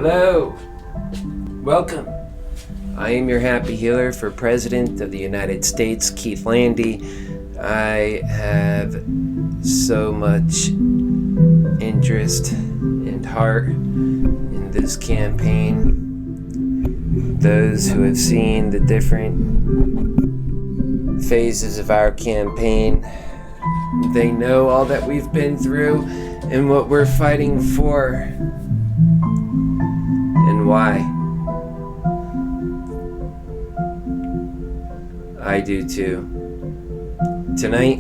Hello, welcome. I am your Happy Healer for President of the United States, Keith Landy. I have so much interest and heart in this campaign. Those who have seen the different phases of our campaign, they know all that we've been through and what we're fighting for and why. I do too. Tonight,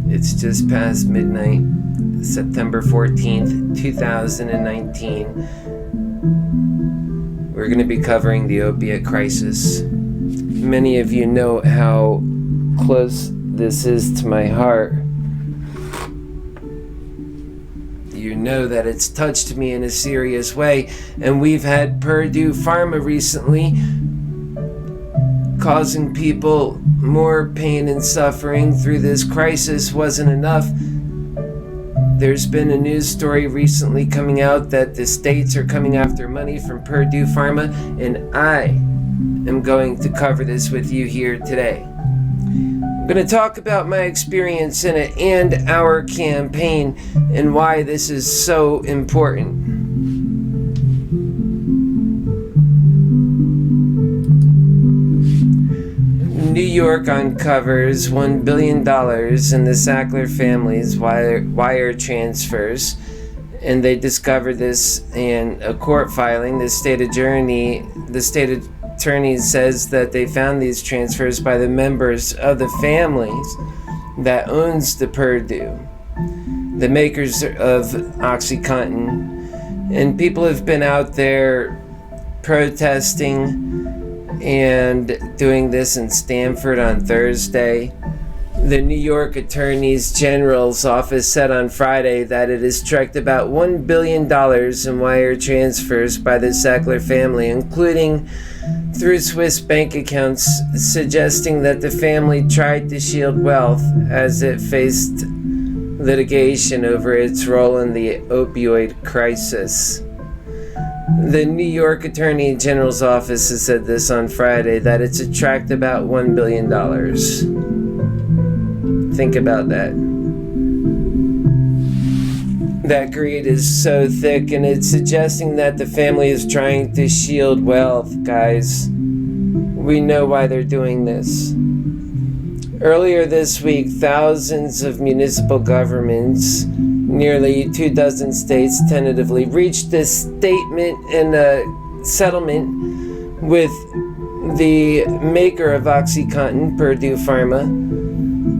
it's just past midnight, September 14th, 2019. We're going to be covering the opiate crisis. Many of you know how close this is to my heart. You know that it's touched me in a serious way, and we've had Purdue Pharma recently causing people more pain and suffering through this crisis. Wasn't enough. There's been a news story recently coming out that the states are coming after money from Purdue Pharma, and I am going to cover this with you here today. I'm going to talk about my experience in it and our campaign and why this is so important. New York uncovers $1 billion in the Sackler family's wire transfers, and they discovered this in a court filing. The state attorney says that they found these transfers by the members of the families that owns the Purdue, the makers of OxyContin, and people have been out there protesting and doing this in Stanford on Thursday. The New York Attorney General's office said on Friday that it has tracked about $1 billion in wire transfers by the Sackler family, including through Swiss bank accounts, suggesting that the family tried to shield wealth as it faced litigation over its role in the opioid crisis. The New York Attorney General's office has said this on Friday, that it's attracted about $1 billion. Think about that. That greed is so thick, and it's suggesting that the family is trying to shield wealth, guys. We know why they're doing this. Earlier this week, thousands of municipal governments, nearly 24 states, tentatively reached a statement and a settlement with the maker of OxyContin, Purdue Pharma.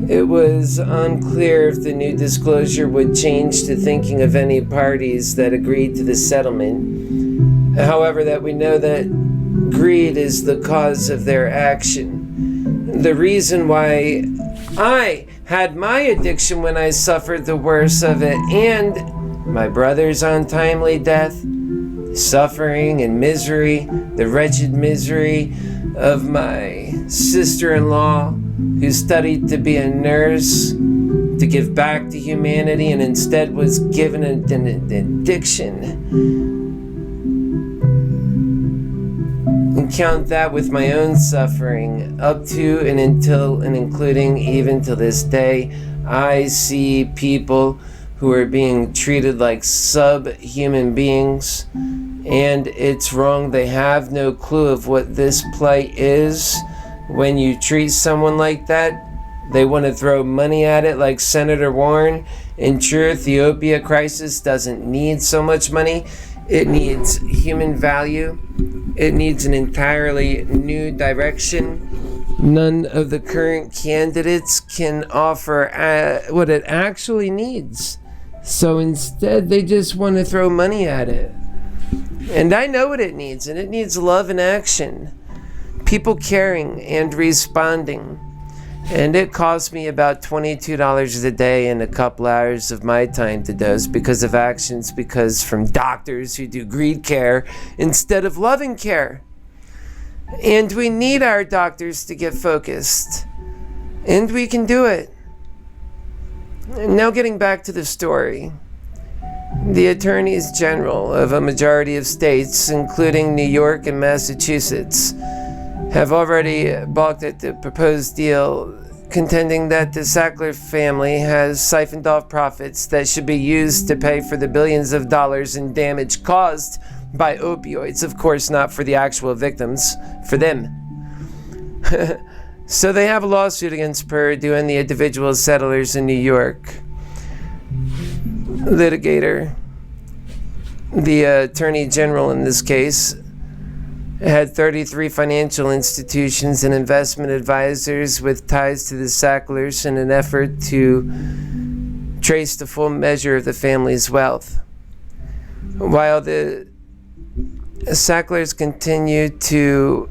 It was unclear if the new disclosure would change the thinking of any parties that agreed to the settlement. However, that we know that greed is the cause of their action. The reason why I had my addiction when I suffered the worst of it, and my brother's untimely death, suffering and misery, the wretched misery of my sister-in-law who studied to be a nurse, to give back to humanity, and instead was given an addiction. And count that with my own suffering, up to and until and including even to this day. I see people who are being treated like subhuman beings, and it's wrong. They have no clue of what this plight is. When you treat someone like that, they want to throw money at it like Senator Warren. In truth, the opiate crisis doesn't need so much money. It needs human value. It needs an entirely new direction. None of the current candidates can offer what it actually needs. So instead, they just want to throw money at it. And I know what it needs, and it needs love and action. People caring and responding. And it cost me about $22 a day and a couple hours of my time to dose because of actions, because from doctors who do greed care instead of loving care. And we need our doctors to get focused. And we can do it. And now getting back to the story. The attorneys general of a majority of states, including New York and Massachusetts, have already balked at the proposed deal, contending that the Sackler family has siphoned off profits that should be used to pay for the billions of dollars in damage caused by opioids. Of course, not for the actual victims, for them. So they have a lawsuit against Purdue and the individual settlers in New York. Litigator, the attorney general in this case, had 33 financial institutions and investment advisors with ties to the Sacklers in an effort to trace the full measure of the family's wealth. While the Sacklers continue to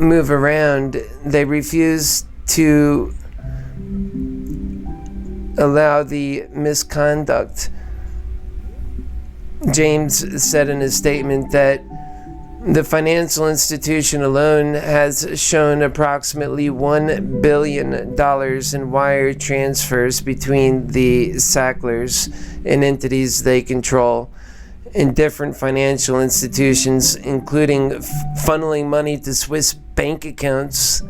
move around, they refuse to allow the misconduct. James said in his statement that the financial institution alone has shown approximately $1 billion in wire transfers between the Sacklers and entities they control in different financial institutions, including funneling money to Swiss bank accounts.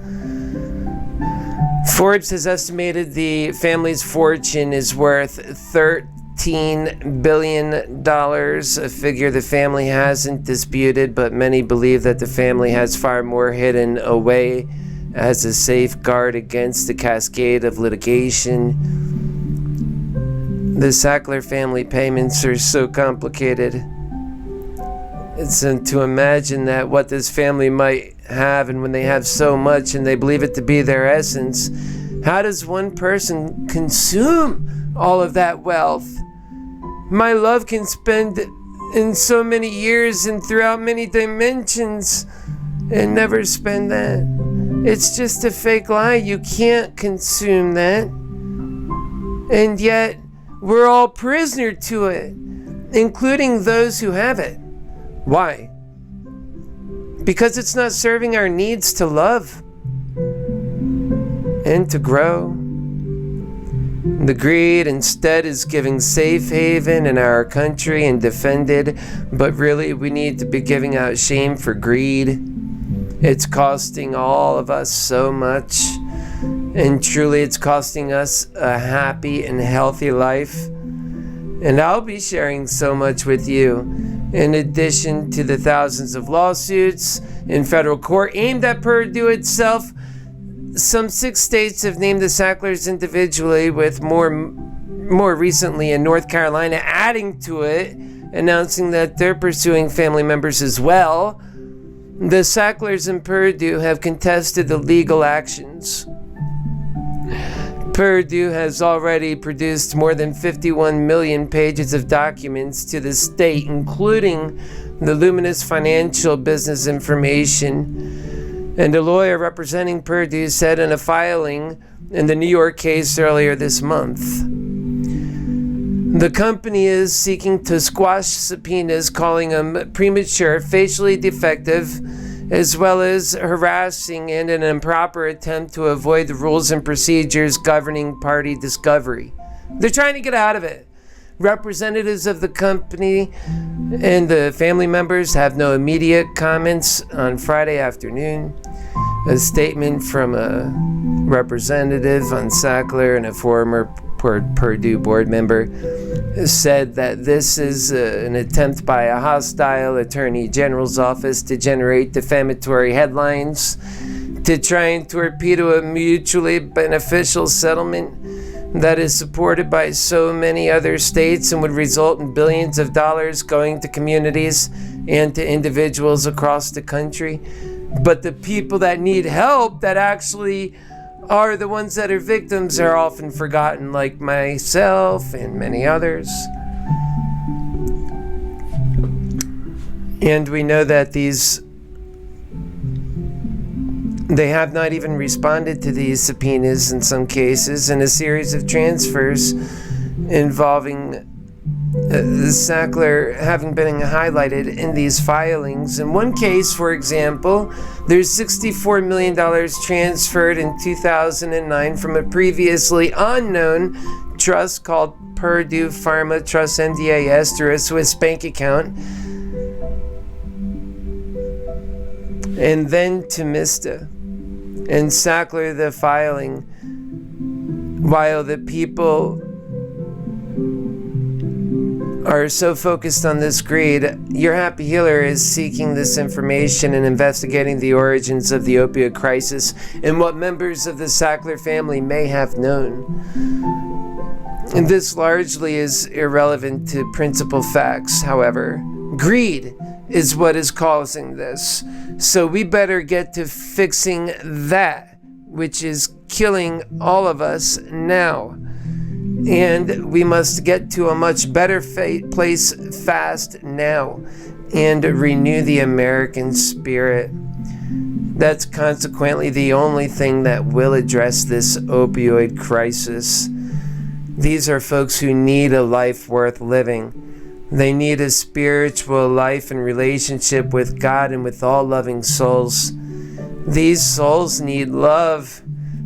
Forbes has estimated the family's fortune is worth $13 billion, a figure the family hasn't disputed, but many believe that the family has far more hidden away as a safeguard against the cascade of litigation. The Sackler family payments are so complicated. It's to imagine that what this family might have, and when they have so much and they believe it to be their essence, how does one person consume all of that wealth? My love can spend in so many years and throughout many dimensions and never spend that. It's just a fake lie. You can't consume that. And yet, we're all prisoner to it, including those who have it. Why? Because it's not serving our needs to love and to grow. The greed instead is giving safe haven in our country and defended, but really we need to be giving out shame for greed. It's costing all of us so much, and truly it's costing us a happy and healthy life. And I'll be sharing so much with you, in addition to the thousands of lawsuits in federal court aimed at Purdue itself. Some 6 states have named the Sacklers individually, with more recently in North Carolina adding to it, announcing that they're pursuing family members as well. The Sacklers and Purdue have contested the legal actions. Purdue has already produced more than 51 million pages of documents to the state, including the luminous financial business information. And a lawyer representing Purdue said in a filing in the New York case earlier this month, the company is seeking to squash subpoenas, calling them premature, facially defective, as well as harassing and an improper attempt to avoid the rules and procedures governing party discovery. They're trying to get out of it. Representatives of the company and the family members have no immediate comments on Friday afternoon. A statement from a representative on Sackler and a former Purdue board member said that this is an attempt by a hostile attorney general's office to generate defamatory headlines, to try and torpedo a mutually beneficial settlement that is supported by so many other states and would result in billions of dollars going to communities and to individuals across the country. But the people that need help, that actually are the ones that are victims, are often forgotten, like myself and many others. And we know that they have not even responded to these subpoenas in some cases, and a series of transfers involving the Sackler having been highlighted in these filings. In one case, for example, there's $64 million transferred in 2009 from a previously unknown trust called Purdue Pharma Trust NDAS through a Swiss bank account, and then to Mista and Sackler the filing, while the people are so focused on this greed. Your Happy Healer is seeking this information and investigating the origins of the opioid crisis and what members of the Sackler family may have known. And this largely is irrelevant to principal facts, however. Greed is what is causing this. So we better get to fixing that, which is killing all of us now. And we must get to a much better place fast now and renew the American spirit. That's consequently the only thing that will address this opioid crisis. These are folks who need a life worth living. They need a spiritual life and relationship with God and with all loving souls. These souls need love.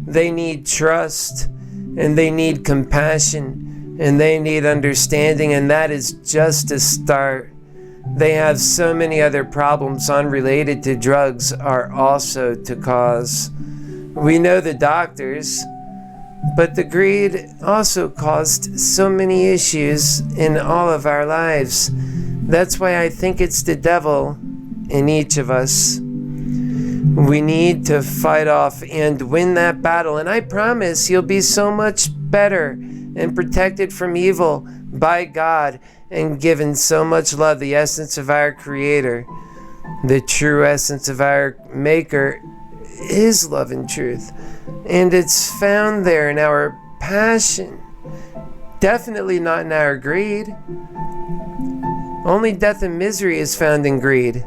They need trust. And they need compassion, and they need understanding, and that is just a start. They have so many other problems unrelated to drugs are also to cause. We know the doctors, but the greed also caused so many issues in all of our lives. That's why I think it's the devil in each of us. We need to fight off and win that battle, and I promise you'll be so much better and protected from evil by God and given so much love. The essence of our Creator, the true essence of our Maker, is love and truth, and it's found there in our passion, definitely not in our greed. Only death and misery is found in greed.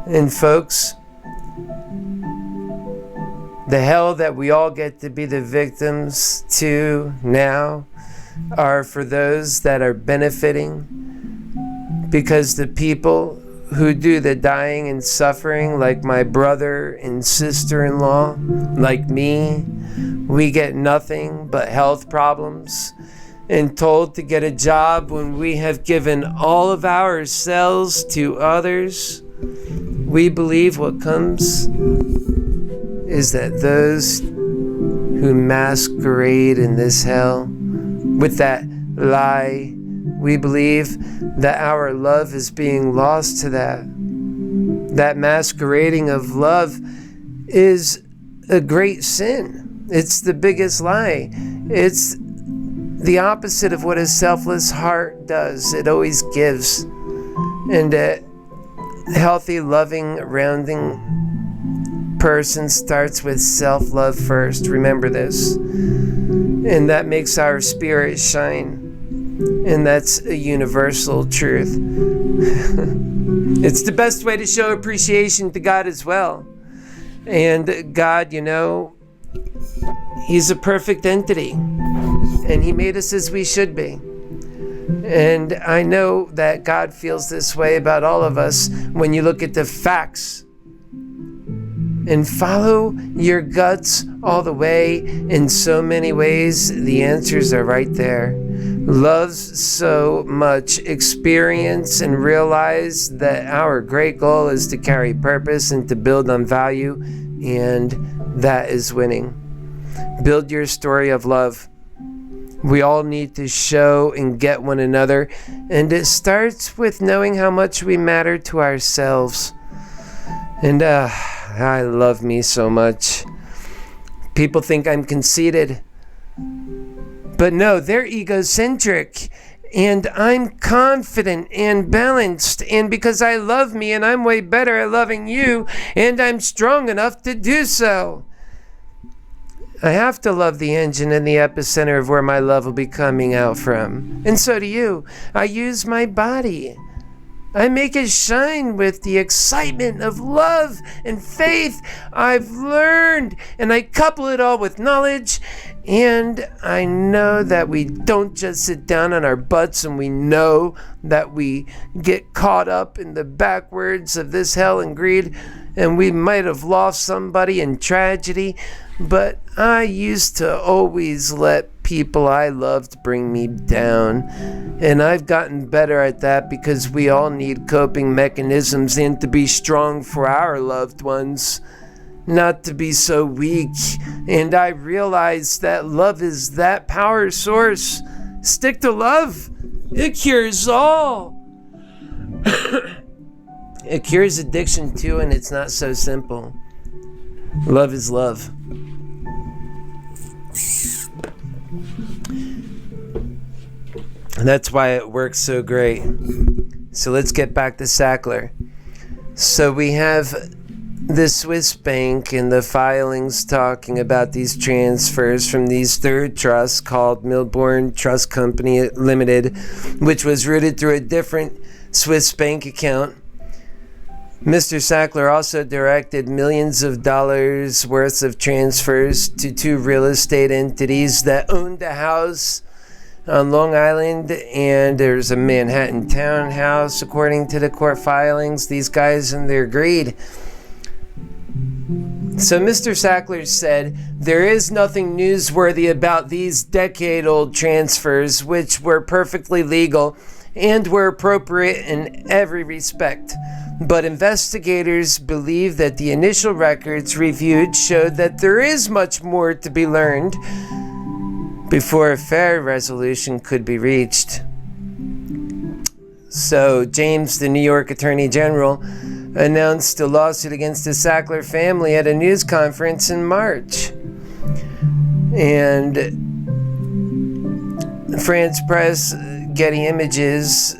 And folks, the hell that we all get to be the victims to now are for those that are benefiting, because the people who do the dying and suffering, like my brother and sister-in-law, like me, we get nothing but health problems and told to get a job when we have given all of ourselves to others. We believe what comes is that those who masquerade in this hell with that lie, we believe that our love is being lost to that. That masquerading of love is a great sin. It's the biggest lie. It's the opposite of what a selfless heart does. It always gives. And a healthy, loving, rounding person starts with self-love first. Remember this. And that makes our spirit shine. And that's a universal truth. It's the best way to show appreciation to God as well. And God, you know, He's a perfect entity. And He made us as we should be. And I know that God feels this way about all of us when you look at the facts. And follow your guts all the way. In so many ways, the answers are right there. Love so much, experience and realize that our great goal is to carry purpose and to build on value, and that is winning. Build your story of love. We all need to show and get one another, and it starts with knowing how much we matter to ourselves. And I love me so much. People think I'm conceited, but no, they're egocentric, and I'm confident and balanced, and because I love me and I'm way better at loving you, and I'm strong enough to do so. I have to love the engine and the epicenter of where my love will be coming out from. And so do you. I use my body. I make it shine with the excitement of love and faith I've learned, and I couple it all with knowledge. And I know that we don't just sit down on our butts, and we know that we get caught up in the backwards of this hell and greed, and we might have lost somebody in tragedy, but I used to always let people I loved bring me down. And I've gotten better at that because we all need coping mechanisms and to be strong for our loved ones, not to be so weak. And I realized that love is that power source. Stick to love. It cures all. It cures addiction too, and it's not so simple. Love is love. And that's why it works so great. So let's get back to Sackler. So we have the Swiss bank and the filings talking about these transfers from these third trusts called Milbourne Trust Company Limited, which was routed through a different Swiss bank account. Mr. Sackler also directed millions of dollars worth of transfers to two real estate entities that owned a house on Long Island, and there's a Manhattan townhouse, according to the court filings. These guys and their greed. So Mr. Sackler said, there is nothing newsworthy about these decade-old transfers, which were perfectly legal and were appropriate in every respect. But investigators believe that the initial records reviewed showed that there is much more to be learned before a fair resolution could be reached. So James, the New York Attorney General, announced a lawsuit against the Sackler family at a news conference in March. And France Press, Getty Images,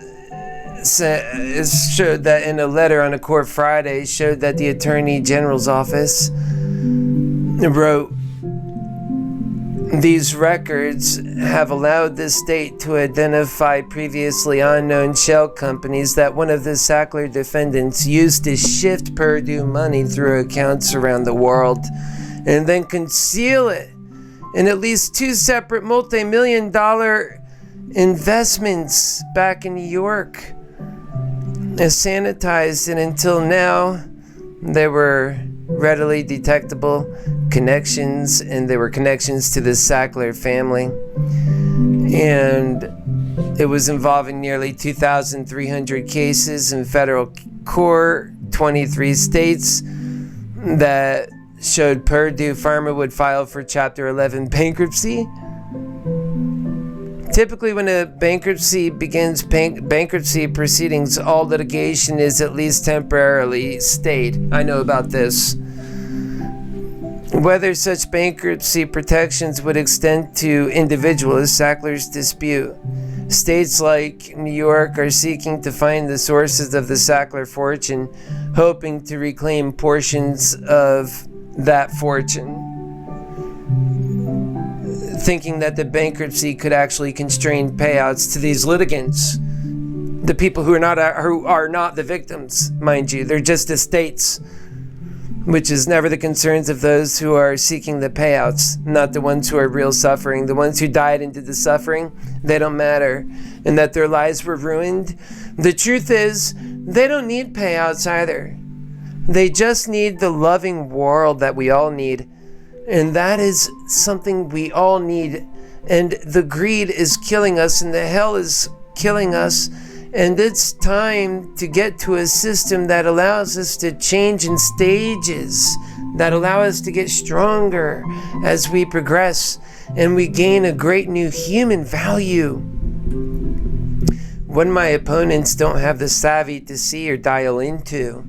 showed that in a letter on a court Friday, showed that the Attorney General's office wrote, these records have allowed the state to identify previously unknown shell companies that one of the Sackler defendants used to shift Purdue money through accounts around the world and then conceal it in at least two separate multi-million-dollar investments back in New York. As sanitized, and until now, they were readily detectable connections, and they were connections to the Sackler family. And it was involving nearly 2,300 cases in federal court, 23 states, that showed Purdue Pharma would file for Chapter 11 bankruptcy. Typically, when a bankruptcy begins bankruptcy proceedings, all litigation is at least temporarily stayed. I know about this. Whether such bankruptcy protections would extend to individuals, Sackler's dispute. States like New York are seeking to find the sources of the Sackler fortune, hoping to reclaim portions of that fortune, thinking that the bankruptcy could actually constrain payouts to these litigants, the people who are not the victims, mind you. They're just estates, which is never the concerns of those who are seeking the payouts, not the ones who are real suffering. The ones who died and did the suffering, they don't matter, and that their lives were ruined. The truth is, they don't need payouts either. They just need the loving world that we all need. And that is something we all need. And the greed is killing us, and the hell is killing us. And it's time to get to a system that allows us to change in stages, that allow us to get stronger as we progress and we gain a great new human value. When my opponents don't have the savvy to see or dial into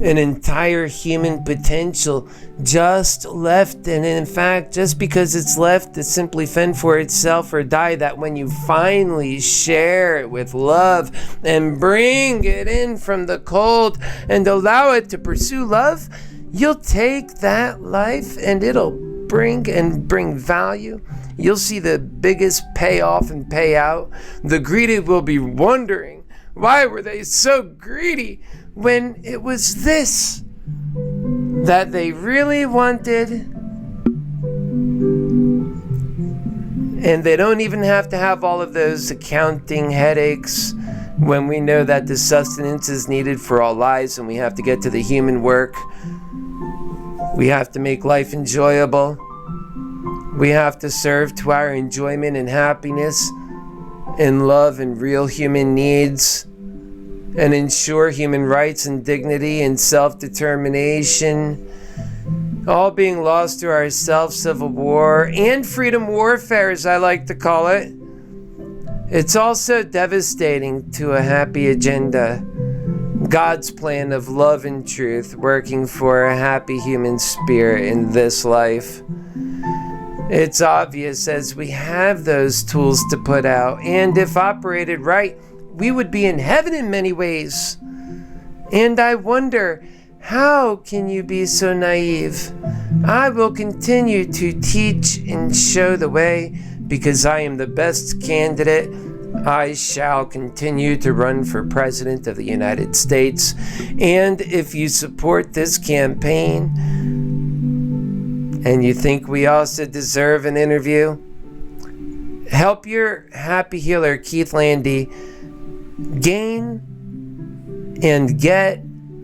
an entire human potential just left, and in fact, just because it's left to simply fend for itself or die, that when you finally share it with love and bring it in from the cold and allow it to pursue love, you'll take that life and it'll bring value. You'll see the biggest payoff and payout. The greedy will be wondering, why were they so greedy when it was this that they really wanted? And they don't even have to have all of those accounting headaches when we know that the sustenance is needed for all lives and we have to get to the human work. We have to make life enjoyable. We have to serve to our enjoyment and happiness and love and real human needs and ensure human rights and dignity and self-determination, all being lost to our self-civil war and freedom warfare, as I like to call it. It's also devastating to a happy agenda, God's plan of love and truth working for a happy human spirit in this life. It's obvious as we have those tools to put out, and if operated right, we would be in heaven in many ways. And I wonder, how can you be so naive? I will continue to teach and show the way because I am the best candidate. I shall continue to run for President of the United States. And if you support this campaign and you think we also deserve an interview, help your Happy Healer, Keith Landy, gain and get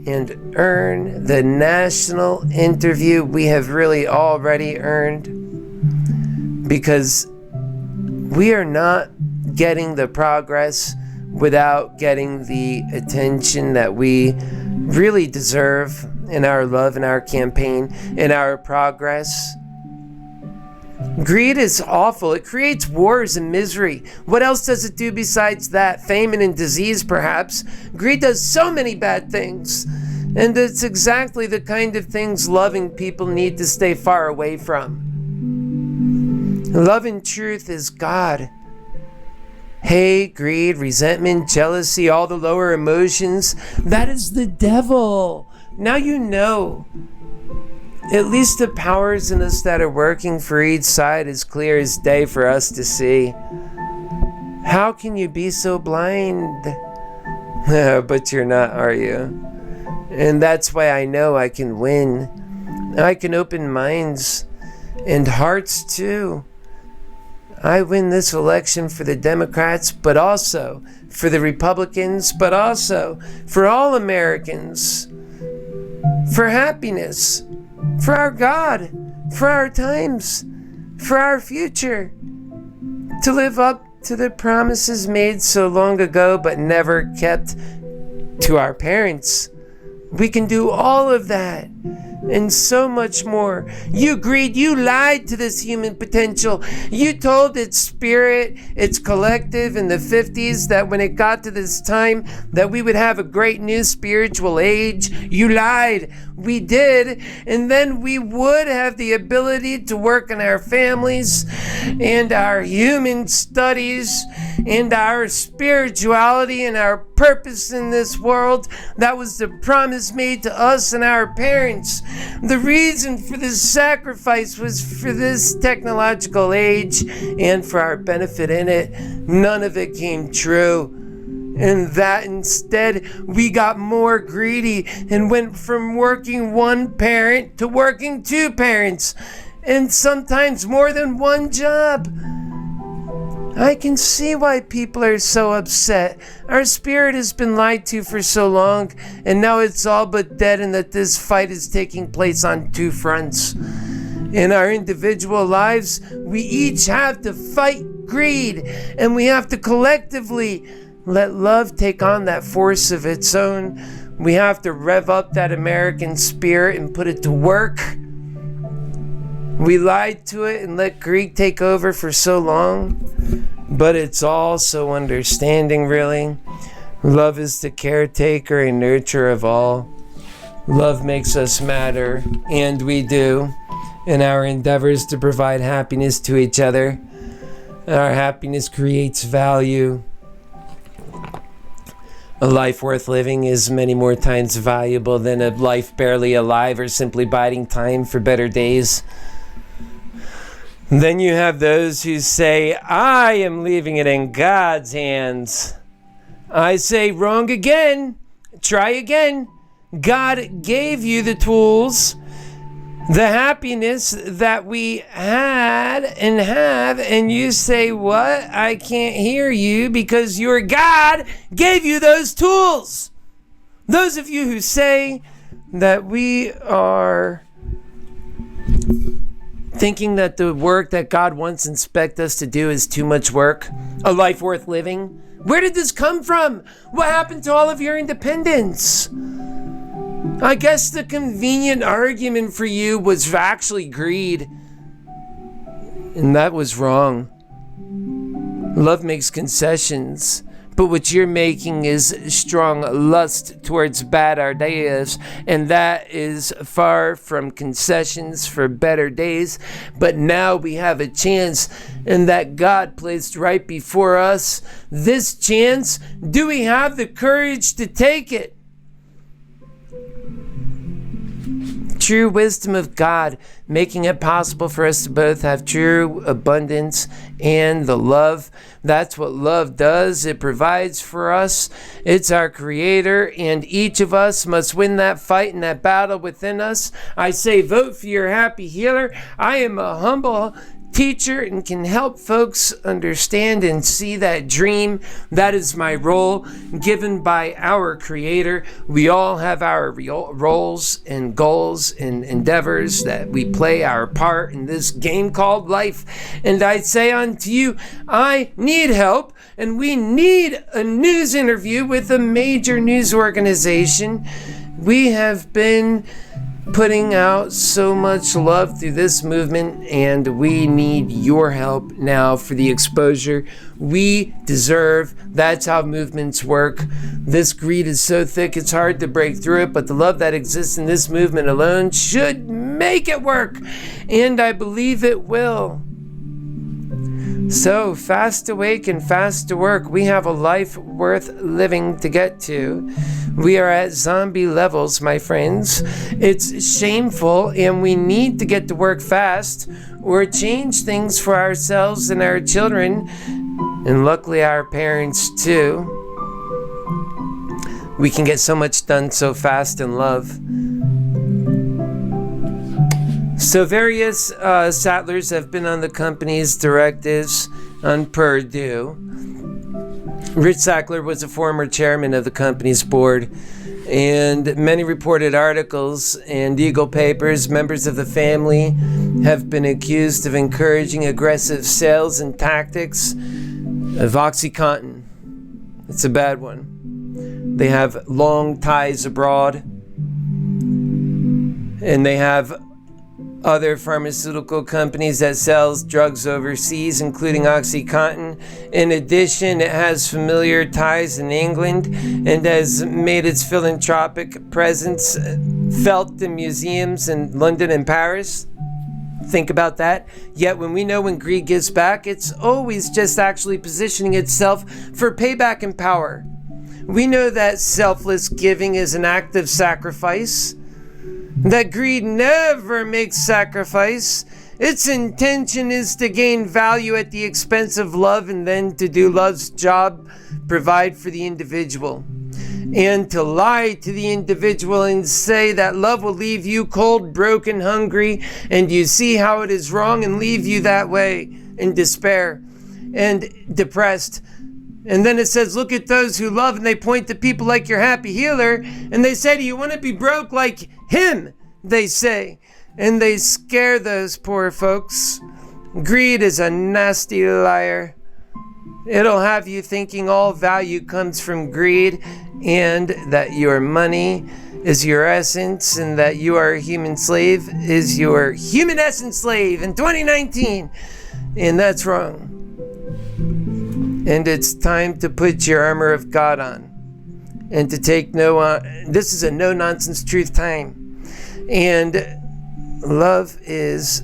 and earn the national interview we have really already earned, because we are not getting the progress without getting the attention that we really deserve in our love, in our campaign, in our progress. Greed is awful. It creates wars and misery. What else does it do besides that? Famine and disease, perhaps. Greed does so many bad things. And it's exactly the kind of things loving people need to stay far away from. Love and truth is God. Hate, greed, resentment, jealousy, all the lower emotions, that is the devil. Now you know. At least the powers in us that are working for each side is clear as day for us to see. How can you be so blind? But you're not, are you? And that's why I know I can win. I can open minds and hearts too. I win this election for the Democrats, but also for the Republicans, but also for all Americans. For happiness. For our God, for our times, for our future, to live up to the promises made so long ago but never kept to our parents. We can do all of that and so much more. You greed, you lied to this human potential. You told its spirit, its collective in the 50s that when it got to this time that we would have a great new spiritual age. You lied. We did. And then we would have the ability to work in our families and our human studies and our spirituality and our purpose in this world. That was the promise made to us and our parents. The reason for this sacrifice was for this technological age and for our benefit in it. None of it came true. And that instead, we got more greedy and went from working one parent to working two parents, and sometimes more than one job. I can see why people are so upset. Our spirit has been lied to for so long, and now it's all but dead, and that this fight is taking place on two fronts. In our individual lives, we each have to fight greed, and we have to collectively let love take on that force of its own. We have to rev up that American spirit and put it to work. We lied to it and let greed take over for so long, but it's all so understanding, really. Love is the caretaker and nurturer of all. Love makes us matter, and we do, in our endeavors to provide happiness to each other. Our happiness creates value. A life worth living is many more times valuable than a life barely alive or simply biding time for better days. Then you have those who say, I am leaving it in God's hands. I say, wrong again. Try again. God gave you the tools, the happiness that we had and have, and you say, what? I can't hear you, because your God gave you those tools. Those of you who say that we are Thinking that the work that God wants and expects us to do is too much work, a life worth living. Where did this come from? What happened to all of your independence? I guess the convenient argument for you was actually greed. And that was wrong. Love makes concessions, but what you're making is strong lust towards bad ideas, and that is far from concessions for better days. But now we have a chance, and that God placed right before us. This chance, do we have the courage to take it? True wisdom of God, making it possible for us to both have true abundance and the love. That's what love does. It provides for us. It's our creator, and each of us must win that fight and that battle within us. I say vote for your happy healer. I am a humble teacher and can help folks understand and see that dream. That is my role given by our creator. We all have our roles and goals and endeavors that we play our part in this game called life. And I say unto you, I need help, and we need a news interview with a major news organization. We have been putting out so much love through this movement, and we need your help now for the exposure we deserve. That's how movements work. This greed is so thick it's hard to break through it, but the love that exists in this movement alone should make it work, and I believe it will. So, fast awake and fast to work. We have a life worth living to get to. We are at zombie levels, my friends. It's shameful, and we need to get to work fast or change things for ourselves and our children, and luckily our parents too. We can get so much done so fast in love. So various Sattlers have been on the company's directives on Purdue. Rich Sackler was a former chairman of the company's board, and many reported articles and Eagle papers, members of the family have been accused of encouraging aggressive sales and tactics of OxyContin. It's a bad one. They have long ties abroad, and they have other pharmaceutical companies that sells drugs overseas, including OxyContin. In addition, it has familiar ties in England and has made its philanthropic presence felt in museums in London and Paris. Think about that. Yet when we know when greed gives back, it's always just actually positioning itself for payback and power. We know that selfless giving is an act of sacrifice, that greed never makes sacrifice. Its intention is to gain value at the expense of love, and then to do love's job, provide for the individual. And to lie to the individual and say that love will leave you cold, broken, hungry, and you see how it is wrong, and leave you that way in despair and depressed. And then it says, look at those who love, and they point to people like your happy healer, and they say, do you want to be broke like him? They say, and they scare those poor folks. Greed is a nasty liar. It'll have you thinking all value comes from greed, and that your money is your essence, and that you are a human slave is your human essence slave in 2019. And that's wrong. And it's time to put your armor of God on, and to take this is a no-nonsense truth time. And love is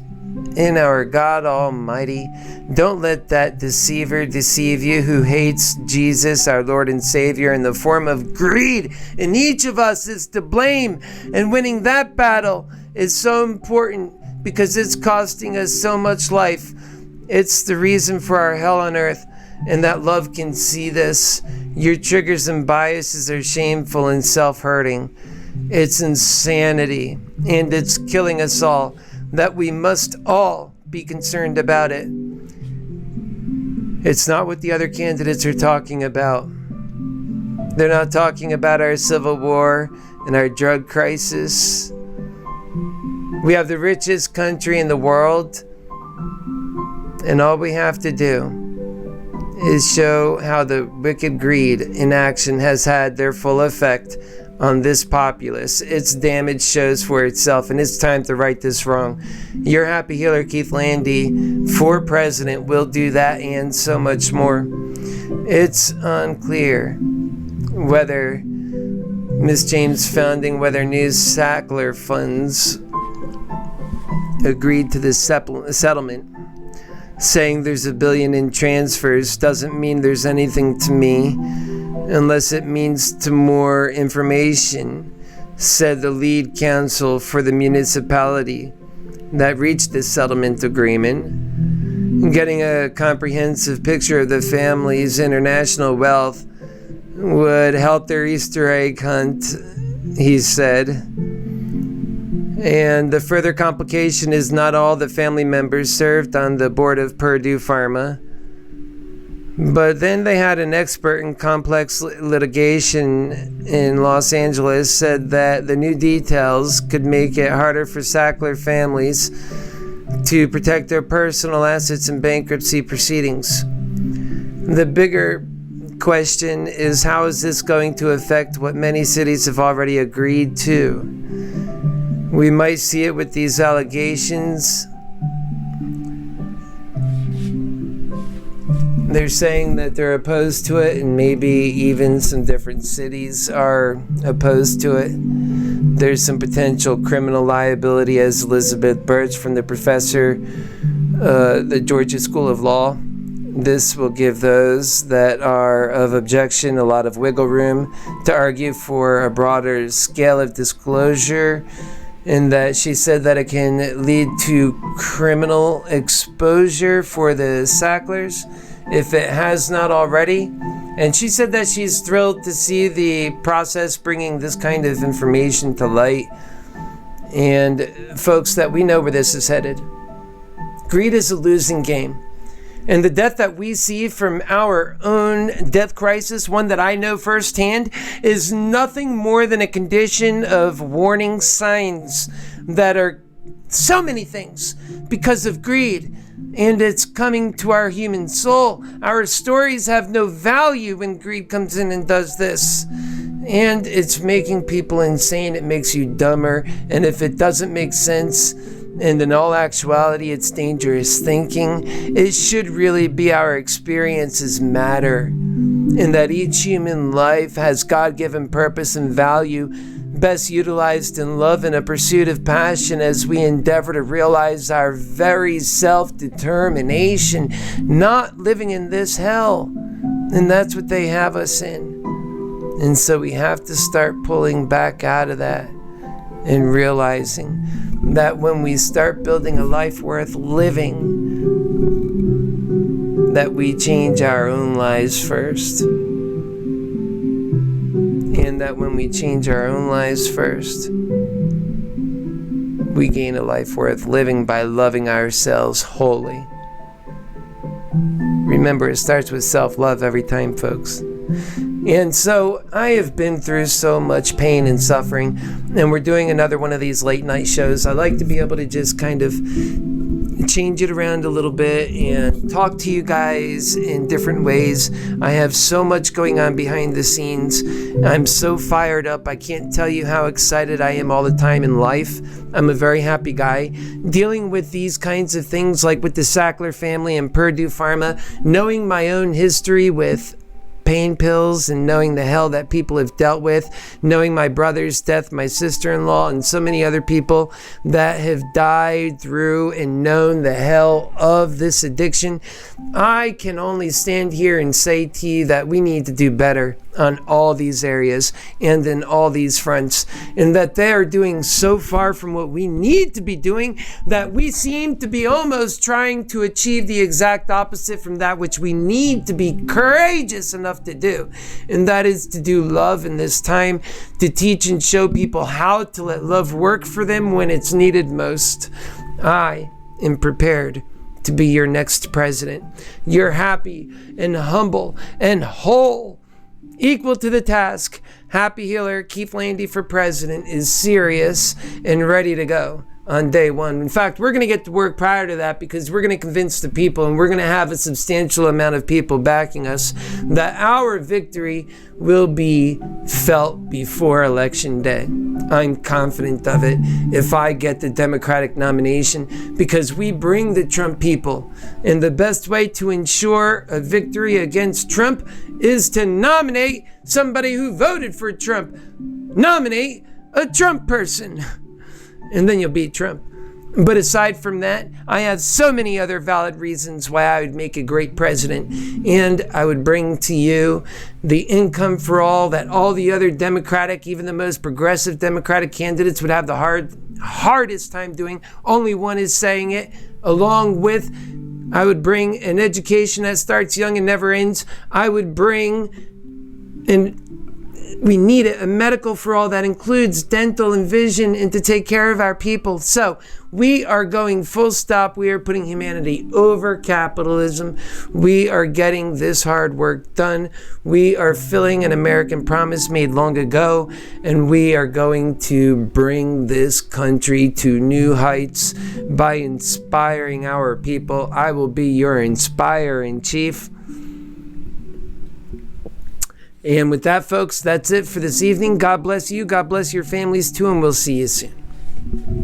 in our God Almighty. Don't let that deceiver deceive you, who hates Jesus, our Lord and Savior, in the form of greed. And each of us is to blame. And winning that battle is so important, because it's costing us so much life. It's the reason for our hell on earth. And that love can see this. Your triggers and biases are shameful and self-hurting. It's insanity, and it's killing us all, that we must all be concerned about it. It's not what the other candidates are talking about. They're not talking about our civil war and our drug crisis. We have the richest country in the world, And all we have to do is show how the wicked greed in action has had their full effect on this populace. Its damage shows for itself, and it's time to right this wrong. Your happy healer, Keith Landy, for president, will do that and so much more. It's unclear whether Miss James founding, whether new Sackler funds agreed to this settlement. Saying there's $1 billion in transfers doesn't mean there's anything to me, unless it means to more information, said the lead counsel for the municipality that reached this settlement agreement. Getting a comprehensive picture of the family's international wealth would help their Easter egg hunt, he said. And the further complication is not all the family members served on the board of Purdue Pharma. But then they had an expert in complex litigation in Los Angeles said that the new details could make it harder for Sackler families to protect their personal assets in bankruptcy proceedings. The bigger question is, how is this going to affect what many cities have already agreed to? We might see it with these allegations. They're saying that they're opposed to it, and maybe even some different cities are opposed to it. There's some potential criminal liability, as Elizabeth Birch from the professor, the Georgia School of Law. This will give those that are of objection a lot of wiggle room to argue for a broader scale of disclosure. In that she said that it can lead to criminal exposure for the Sacklers if it has not already. And she said that she's thrilled to see the process bringing this kind of information to light. And folks, that we know where this is headed. Greed is a losing game. And the death that we see from our own death crisis, one that I know firsthand, is nothing more than a condition of warning signs that are so many things because of greed. And it's coming to our human soul. Our stories have no value when greed comes in and does this. And it's making people insane. It makes you dumber. And if it doesn't make sense, and in all actuality, it's dangerous thinking. It should really be our experiences matter, and that each human life has God-given purpose and value, best utilized in love and a pursuit of passion as we endeavor to realize our very self-determination, not living in this hell. And that's what they have us in. And so we have to start pulling back out of that and realizing that when we start building a life worth living, that we change our own lives first. And that when we change our own lives first, we gain a life worth living by loving ourselves wholly. Remember, it starts with self-love every time, folks. And so I have been through so much pain and suffering, and we're doing another one of these late night shows. I like to be able to just kind of change it around a little bit and talk to you guys in different ways. I have so much going on behind the scenes. I'm so fired up. I can't tell you how excited I am all the time in life. I'm a very happy guy. Dealing with these kinds of things like with the Sackler family and Purdue Pharma, knowing my own history with pain pills and knowing the hell that people have dealt with, knowing my brother's death, my sister-in-law, and so many other people that have died through and known the hell of this addiction, I can only stand here and say to you that we need to do better on all these areas and in all these fronts, and that they are doing so far from what we need to be doing that we seem to be almost trying to achieve the exact opposite from that which we need to be courageous enough to do, and that is to do love in this time, to teach and show people how to let love work for them when it's needed most. I am prepared to be your next president. You're happy and humble and whole, equal to the task. Happy Healer Keith Landy for president is serious and ready to go. on day one. In fact, we're going to get to work prior to that, because we're going to convince the people, and we're going to have a substantial amount of people backing us, that our victory will be felt before Election Day. I'm confident of it if I get the Democratic nomination, because we bring the Trump people. And the best way to ensure a victory against Trump is to nominate somebody who voted for Trump. Nominate a Trump person. And then you'll beat Trump. But aside from that, I have so many other valid reasons why I would make a great president. And I would bring to you the income for all that all the other Democratic, even the most progressive Democratic candidates would have the hardest time doing. Only one is saying it. Along with, I would bring an education that starts young and never ends. I would bring we need it, a medical for all that includes dental and vision, and to take care of our people. So we are going full stop. We are putting humanity over capitalism. We are getting this hard work done. We are filling an American promise made long ago, and we are going to bring this country to new heights by inspiring our people. I will be your inspirer in chief. And with that, folks, that's it for this evening. God bless you. God bless your families too, and we'll see you soon.